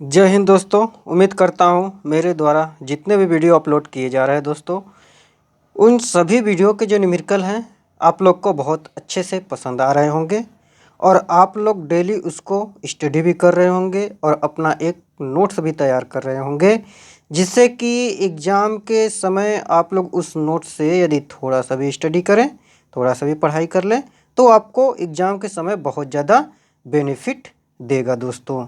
जय हिंद दोस्तों। उम्मीद करता हूँ मेरे द्वारा जितने भी वीडियो अपलोड किए जा रहे हैं दोस्तों, उन सभी वीडियो के जो न्यूमेरिकल हैं आप लोग को बहुत अच्छे से पसंद आ रहे होंगे और आप लोग डेली उसको स्टडी भी कर रहे होंगे और अपना एक नोट्स भी तैयार कर रहे होंगे, जिससे कि एग्ज़ाम के समय आप लोग उस नोट से यदि थोड़ा सा भी स्टडी करें, थोड़ा सा भी पढ़ाई कर लें तो आपको एग्ज़ाम के समय बहुत ज़्यादा बेनिफिट देगा दोस्तों।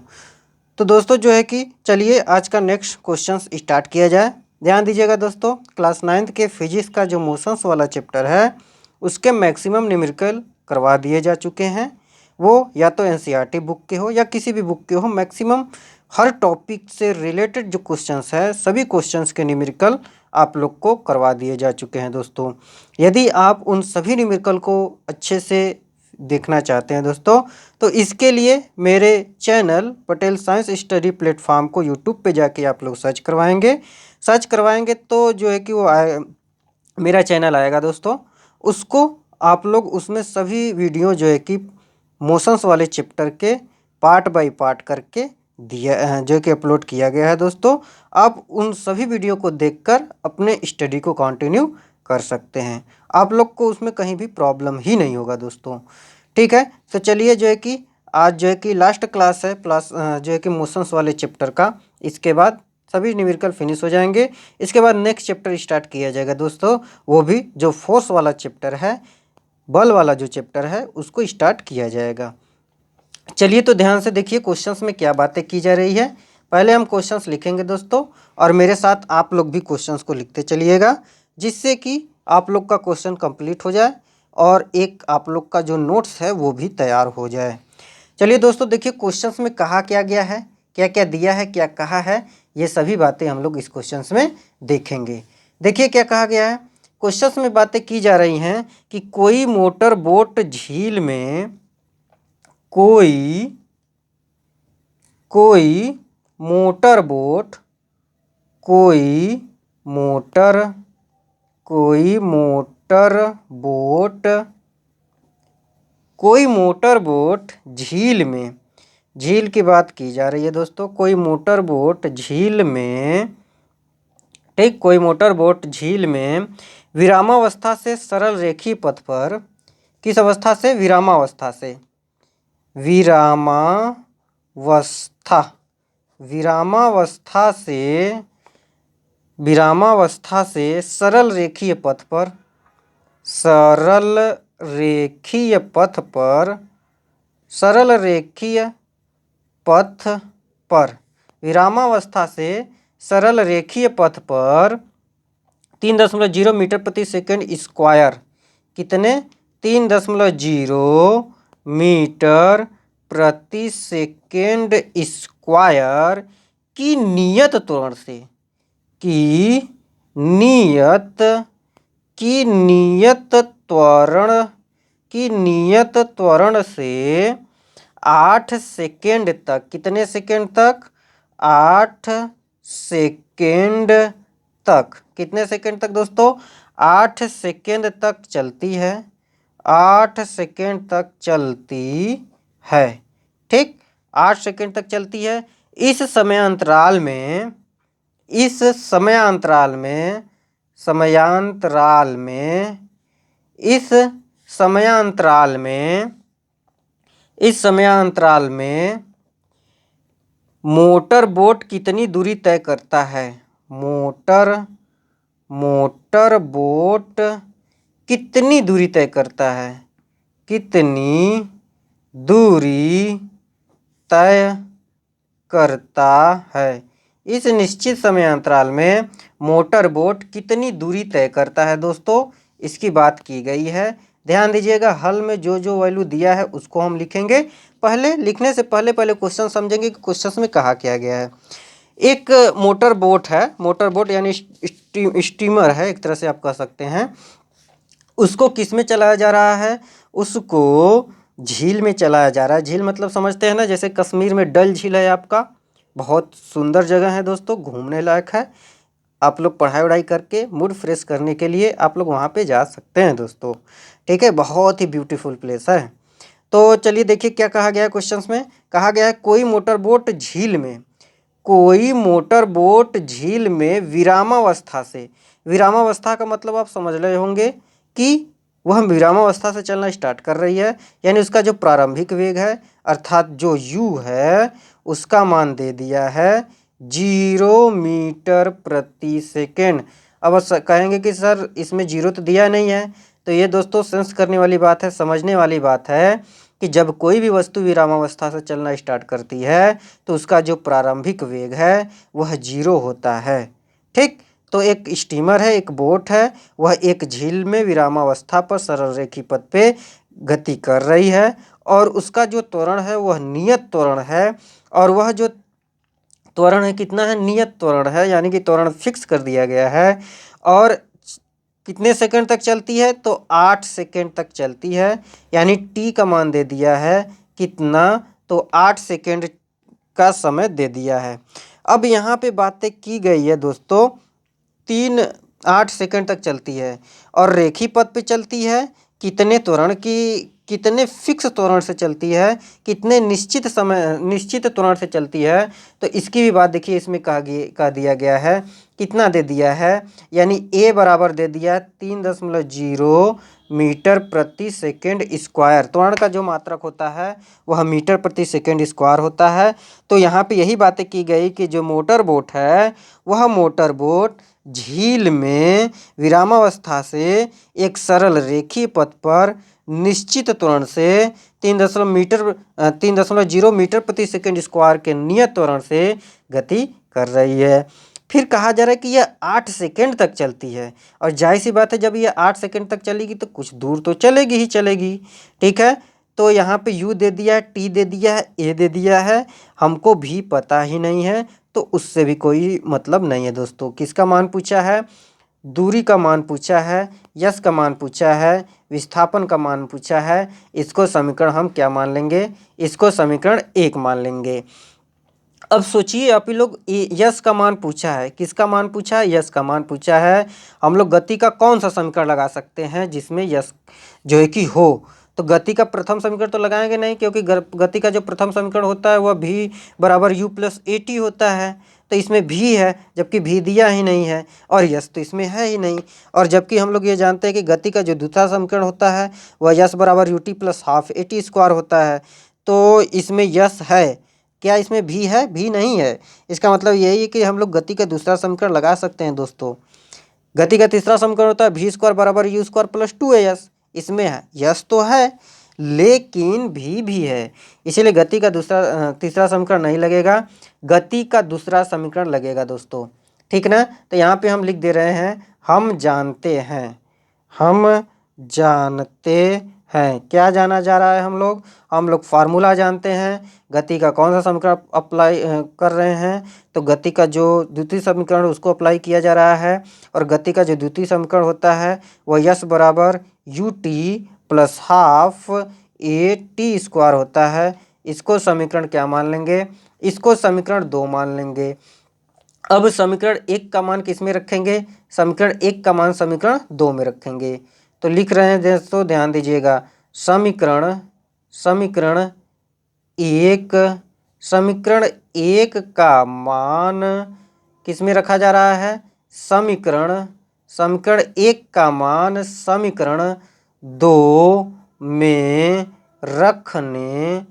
तो दोस्तों जो है कि चलिए आज का नेक्स्ट क्वेश्चन स्टार्ट किया जाए। ध्यान दीजिएगा दोस्तों, क्लास 9th के फिजिक्स का जो मोशंस वाला चैप्टर है उसके मैक्सिमम न्यूमेरिकल करवा दिए जा चुके हैं। वो या तो एनसीईआरटी बुक के हो या किसी भी बुक के हो, मैक्सिमम हर टॉपिक से रिलेटेड जो क्वेश्चंस है सभी क्वेश्चंस के न्यूमेरिकल आप लोग को करवा दिए जा चुके हैं दोस्तों। यदि आप उन सभी न्यूमेरिकल को अच्छे से देखना चाहते हैं दोस्तों, तो इसके लिए मेरे channel Patel science study platform को यूट्यूब पे जाके आप लोग सर्च करवाएंगे तो जो है कि वो मेरा चैनल आएगा दोस्तों। उसको आप लोग उसमें सभी वीडियो जो है कि मोशंस वाले चैप्टर के पार्ट बाय पार्ट करके दिया जो कि अपलोड किया गया है दोस्तों। आप उन सभी वीडियो को देखकर अपने स्टडी को कंटिन्यू कर सकते हैं। आप लोग को उसमें कहीं भी प्रॉब्लम ही नहीं होगा दोस्तों। ठीक है, तो चलिए जो है कि आज जो है कि लास्ट क्लास है प्लस जो है कि मोशंस वाले चैप्टर का। इसके बाद सभी न्यूमेरिकल फिनिश हो जाएंगे। इसके बाद नेक्स्ट चैप्टर स्टार्ट किया जाएगा दोस्तों, वो भी जो फोर्स वाला चैप्टर है, बल वाला जो चैप्टर है उसको स्टार्ट किया जाएगा। चलिए तो ध्यान से देखिए क्वेश्चंस में क्या बातें की जा रही है। पहले हम क्वेश्चंस लिखेंगे दोस्तों और मेरे साथ आप लोग भी क्वेश्चंस को लिखते चलिएगा, जिससे कि आप लोग का क्वेश्चन कंप्लीट हो जाए और एक आप लोग का जो नोट्स है वो भी तैयार हो जाए। चलिए दोस्तों देखिए क्वेश्चंस में कहा क्या गया है, क्या क्या दिया है, क्या कहा है, ये सभी बातें हम लोग इस क्वेश्चंस में देखेंगे। देखिए क्या कहा गया है। क्वेश्चंस में बातें की जा रही हैं कि कोई मोटर बोट झील में कोई मोटर बोट कोई मोटर बोट झील में, झील की बात की जा रही है दोस्तों। कोई मोटर बोट झील में, ठीक, कोई मोटर बोट झील में विरामावस्था से सरल रेखीय पथ पर, किस अवस्था से? विरामावस्था से, विरामावस्था से सरल रेखीय पथ पर, विरामावस्था से सरल रेखीय पथ पर 3.0 मीटर प्रति सेकंड स्क्वायर, कितने? 3.0 मीटर प्रति सेकेंड स्क्वायर की नियत त्वरण से, नियत त्वरण से 8 सेकेंड तक, कितने सेकेंड तक? 8 सेकेंड तक, कितने सेकेंड तक दोस्तों? 8 सेकेंड तक चलती है, 8 सेकेंड तक चलती है, ठीक, 8 सेकेंड तक चलती है। इस समयांतराल में मोटर बोट कितनी दूरी तय करता है? मोटर बोट कितनी दूरी तय करता है? कितनी दूरी तय करता है? इस निश्चित समयांतराल में मोटर बोट कितनी दूरी तय करता है दोस्तों, इसकी बात की गई है। ध्यान दीजिएगा, हल में जो जो वैल्यू दिया है उसको हम लिखेंगे। पहले लिखने से पहले क्वेश्चन समझेंगे कि क्वेश्चन में कहा क्या गया है। एक मोटर बोट है, मोटर बोट यानी स्टीमर है, एक तरह से आप कह सकते हैं। उसको किस में चलाया जा रहा है? उसको झील में चलाया जा रहा है। झील मतलब समझते हैं ना, जैसे कश्मीर में डल झील है आपका, बहुत सुंदर जगह है दोस्तों, घूमने लायक है। आप लोग पढ़ाई वढ़ाई करके मूड फ्रेश करने के लिए आप लोग वहाँ पे जा सकते हैं दोस्तों, ठीक है, बहुत ही ब्यूटीफुल प्लेस है। तो चलिए देखिए क्या कहा गया है क्वेश्चंस में। कहा गया है कोई मोटर बोट झील में, कोई मोटर बोट झील में विरामावस्था से, विरामावस्था का मतलब आप समझ रहे होंगे कि वह विरामावस्था से चलना स्टार्ट कर रही है, यानी उसका जो प्रारंभिक वेग है अर्थात जो u है उसका मान दे दिया है 0 मीटर प्रति सेकेंड। अब कहेंगे कि सर इसमें 0 तो दिया नहीं है, तो ये दोस्तों सेंस करने वाली बात है, समझने वाली बात है कि जब कोई भी वस्तु विरामावस्था से चलना स्टार्ट करती है तो उसका जो प्रारंभिक वेग है वह 0 होता है। ठीक, तो एक स्टीमर है, एक बोट है, वह एक झील में विरामावस्था पर सरल रेखी पथ पे गति कर रही है और उसका जो त्वरण है वह नियत त्वरण है, और वह जो त्वरण है कितना है, नियत त्वरण है, यानी कि त्वरण फिक्स कर दिया गया है। और कितने सेकंड तक चलती है, तो 8 सेकंड तक चलती है, यानी टी का मान दे दिया है कितना, तो 8 सेकंड का समय दे दिया है। अब यहाँ पे बातें की गई है दोस्तों, 8 सेकंड तक चलती है और रेखी पथ पे चलती है, कितने त्वरण की, कितने फिक्स त्वरण से चलती है, कितने निश्चित समय निश्चित त्वरण से चलती है, तो इसकी भी बात देखिए इसमें कहा दिया गया है, कितना दे दिया है, यानी a बराबर दे दिया 3.0 मीटर प्रति सेकेंड स्क्वायर। त्वरण का जो मात्रक होता है वह मीटर प्रति सेकेंड स्क्वायर होता है। तो यहाँ पे यही बातें की गई कि जो मोटर बोट है वह मोटर बोट झील में विरामावस्था से एक सरल रेखीय पथ पर निश्चित त्वरण से 3.0 मीटर प्रति सेकेंड स्क्वायर के नियत त्वरण से गति कर रही है। फिर कहा जा रहा है कि यह 8 सेकेंड तक चलती है, और जाहिर सी बात है जब यह 8 सेकेंड तक चलेगी तो कुछ दूर तो चलेगी ही चलेगी। ठीक है, तो यहाँ पे u दे दिया है, t दे दिया है, a दे दिया है, हमको भी पता ही नहीं है तो उससे भी कोई मतलब नहीं है दोस्तों। किसका मान पूछा है, दूरी का मान पूछा है, यश का मान पूछा है, विस्थापन का मान पूछा है। इसको समीकरण हम क्या मान लेंगे, इसको समीकरण 1 मान लेंगे। अब सोचिए आप ही लोग, यश का मान पूछा है, किसका मान पूछा है, यश का मान पूछा है। हम लोग गति का कौन सा समीकरण लगा सकते हैं जिसमें यश जो है कि हो, तो गति का प्रथम समीकरण तो लगाएंगे नहीं, क्योंकि गति का जो प्रथम समीकरण होता है वह v बराबर u प्लस at होता है, तो इसमें v है जबकि v दिया ही नहीं है, और यश तो इसमें है ही नहीं। और जबकि हम लोग ये जानते हैं कि गति का जो दूसरा समीकरण होता है वह यश बराबर ut plus half at square होता है, तो इसमें यश है, क्या इसमें भी है, भी नहीं है। इसका मतलब यही है कि हम लोग गति का दूसरा समीकरण लगा सकते हैं दोस्तों। गति का तीसरा समीकरण होता है v स्क्वायर बराबर u स्क्वायर प्लस 2as, इसमें है यश तो है लेकिन भी है, इसीलिए गति का तीसरा समीकरण नहीं लगेगा, गति का दूसरा समीकरण लगेगा दोस्तों। ठीक ना, तो यहाँ पे हम लिख दे रहे हैं हम जानते हैं, हम जानते हैं। क्या जाना जा रहा है, हम लोग फार्मूला जानते हैं। गति का कौन सा समीकरण अप्लाई कर रहे हैं, तो गति का जो द्वितीय समीकरण उसको अप्लाई किया जा रहा है, और गति का जो द्वितीय समीकरण होता है वह यश बराबर U T plus half A T square होता है। इसको समीकरण क्या मान लेंगे, इसको समीकरण 2 मान लेंगे। अब समीकरण 1 का मान किस में रखेंगे, समीकरण 1 का मान समीकरण 2 में रखेंगे। तो लिख रहे हैं दोस्तों, ध्यान दीजिएगा, समीकरण 1 का मान किस में रखा जा रहा है, समीकरण 1 का मान समीकरण 2 में रखने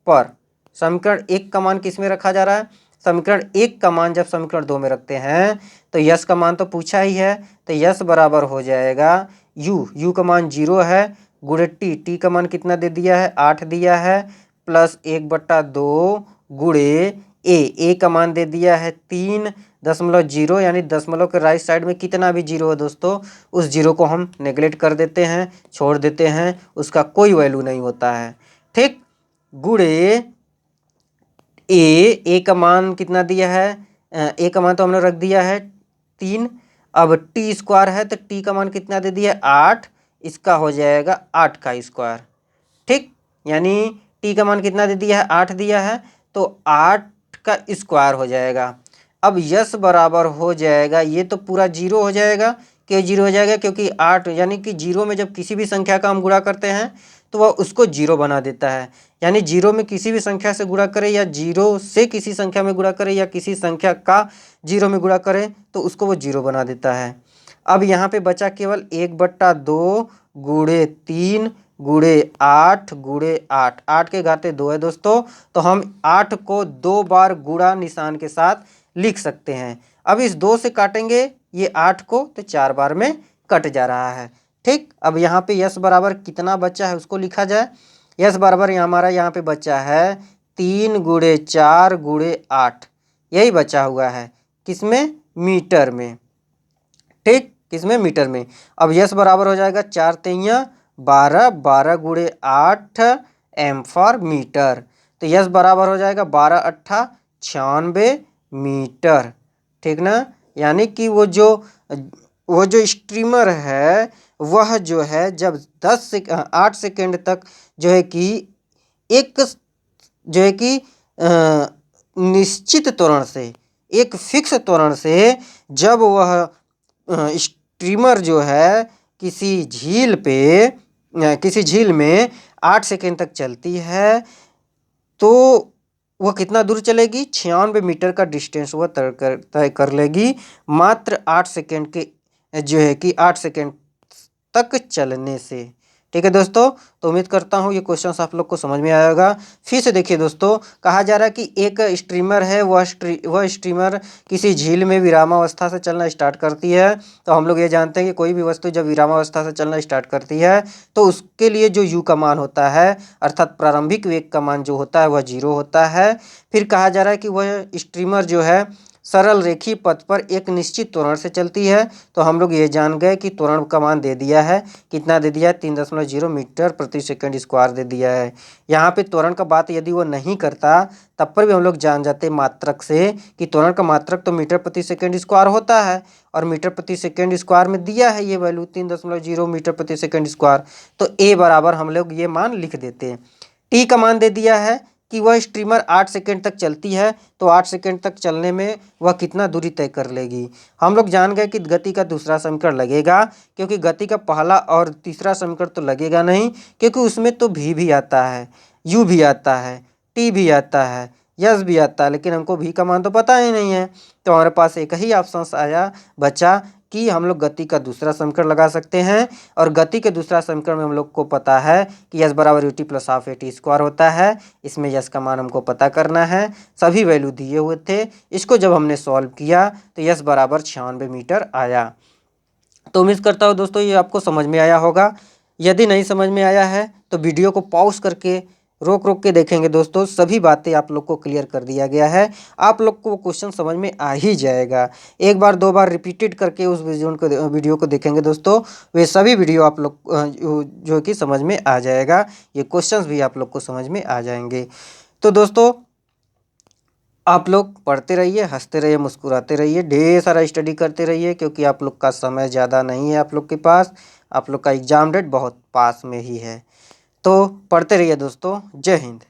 पर, समीकरण 1 का मान किस में रखा जा रहा है, समीकरण 1 का मान जब समीकरण 2 में रखते हैं तो यश का मान तो पूछा ही है, तो यश बराबर हो जाएगा u का मान 0 है, गुणे t का मान कितना दे दिया है, 8 दिया है, प्लस 1/2 गुणे a का मान दे दिया है 3.0, यानी दशमलव के राइट साइड में कितना भी जीरो है दोस्तों उस जीरो को हम नेगलेक्ट कर देते हैं, छोड़ देते हैं, उसका कोई वैल्यू नहीं होता है। ठीक, गुणे ए का मान कितना दिया है, ए का मान तो हमने रख दिया है 3, अब टी स्क्वायर है तो टी का मान कितना दे दिया 8, इसका हो जाएगा 8 का स्क्वायर। ठीक, यानी टी का मान कितना दे दिया है 8 दिया है, तो 8 का स्क्वायर हो जाएगा। अब यश बराबर हो जाएगा, ये तो पूरा 0 हो जाएगा, क्यों 0 हो जाएगा, क्योंकि 8 यानी कि 0 में जब किसी भी संख्या का हम गुणा करते हैं तो वह उसको जीरो बना देता है। यानी जीरो में किसी भी संख्या से गुणा करें या जीरो से किसी संख्या में गुणा करें या किसी संख्या का जीरो में गुणा करें तो उसको वो जीरो बना देता है। अब यहाँ पे बचा केवल 1/2 गुणे 3 गुणे 8 गुणे 8, 8 के घाते 2 है दोस्तों, तो हम 8 को 2 बार गुणा निशान के साथ लिख सकते हैं। अब इस 2 से काटेंगे ये 8 को तो 4 बार में कट जा रहा है। ठीक, अब यहाँ पे यस बराबर कितना बचा है उसको लिखा जाए। यस बराबर हमारा यहाँ पे बचा है 3 गुणे 4 गुणे 8, यही बचा हुआ है किसमें, मीटर में। ठीक, किसमें, मीटर में। अब यस बराबर हो जाएगा 4 तेइयां 12, 12 गुणे 8 एम फॉर मीटर। तो यस बराबर हो जाएगा 12 अट्ठा 96 मीटर। ठीक ना, यानी कि वो जो स्ट्रीमर है वह जो है जब 8 सेकेंड तक जो है कि एक जो है कि निश्चित त्वरण से, एक फिक्स त्वरण से जब वह स्ट्रीमर जो है किसी झील में 8 सेकेंड तक चलती है तो वह कितना दूर चलेगी, 96 मीटर का डिस्टेंस वह तय कर लेगी मात्र 8 सेकेंड के जो है कि 8 सेकेंड तक चलने से। ठीक है दोस्तों, तो उम्मीद करता हूँ ये क्वेश्चंस आप लोग को समझ में आया होगा। फिर से देखिए दोस्तों, कहा जा रहा है कि एक स्ट्रीमर है, वह स्ट्रीमर किसी झील में विरामावस्था से चलना स्टार्ट करती है। तो हम लोग ये जानते हैं कि कोई भी वस्तु जब विरामावस्था से चलना स्टार्ट करती है तो उसके लिए जो यू का मान होता है अर्थात प्रारंभिक वेग का मान जो होता है वह 0 होता है। फिर कहा जा रहा है कि वह स्ट्रीमर जो है सरल रेखीय पथ पर एक निश्चित त्वरण से चलती है। तो हम लोग ये जान गए कि त्वरण का मान दे दिया है, कितना दे दिया है, 3.0 मीटर प्रति सेकंड स्क्वायर दे दिया है। यहाँ पे त्वरण का बात यदि वो नहीं करता तब पर भी हम लोग जान जाते मात्रक से कि त्वरण का मात्रक तो मीटर प्रति सेकंड स्क्वायर होता है और मीटर प्रति सेकंड स्क्वायर में दिया है ये वैल्यू 3.0 मीटर प्रति सेकंड स्क्वायर। तो ए बराबर हम लोग ये मान लिख देते हैं। टी का मान दे दिया है कि वह स्ट्रीमर 8 सेकेंड तक चलती है तो 8 सेकेंड तक चलने में वह कितना दूरी तय कर लेगी। हम लोग जान गए कि गति का दूसरा समीकरण लगेगा, क्योंकि गति का पहला और तीसरा समीकरण तो लगेगा नहीं, क्योंकि उसमें तो भी आता है, यू भी आता है, टी भी आता है, यस भी आता है, लेकिन हमको भी का मान तो पता ही नहीं है। तो हमारे पास एक ही ऑप्शन आया बचा कि हम लोग गति का दूसरा समीकरण लगा सकते हैं। और गति के दूसरा समीकरण में हम लोग को पता है कि यस बराबर UT plus half A T square होता है। इसमें यस का मान हमको पता करना है, सभी वैल्यू दिए हुए थे। इसको जब हमने सॉल्व किया तो यस बराबर 96 मीटर आया। तो उम्मीद करता हूँ दोस्तों ये आपको समझ में आया होगा। यदि नहीं समझ में आया है तो वीडियो को पॉज करके रोक रोक के देखेंगे दोस्तों, सभी बातें आप लोग को क्लियर कर दिया गया है। आप लोग को क्वेश्चन समझ में आ ही जाएगा। एक बार दो बार रिपीटेड करके उस वीडियो को देखेंगे दोस्तों, वे सभी वीडियो आप लोग जो कि समझ में आ जाएगा। ये क्वेश्चंस भी आप लोग को समझ में आ जाएंगे। तो दोस्तों आप लोग पढ़ते रहिए, हंसते रहिए, मुस्कुराते रहिए, ढेर सारा स्टडी करते रहिए, क्योंकि आप लोग का समय ज़्यादा नहीं है आप लोग के पास। आप लोग का एग्ज़ाम डेट बहुत पास में ही है। तो पढ़ते रहिए दोस्तों। जय हिंद।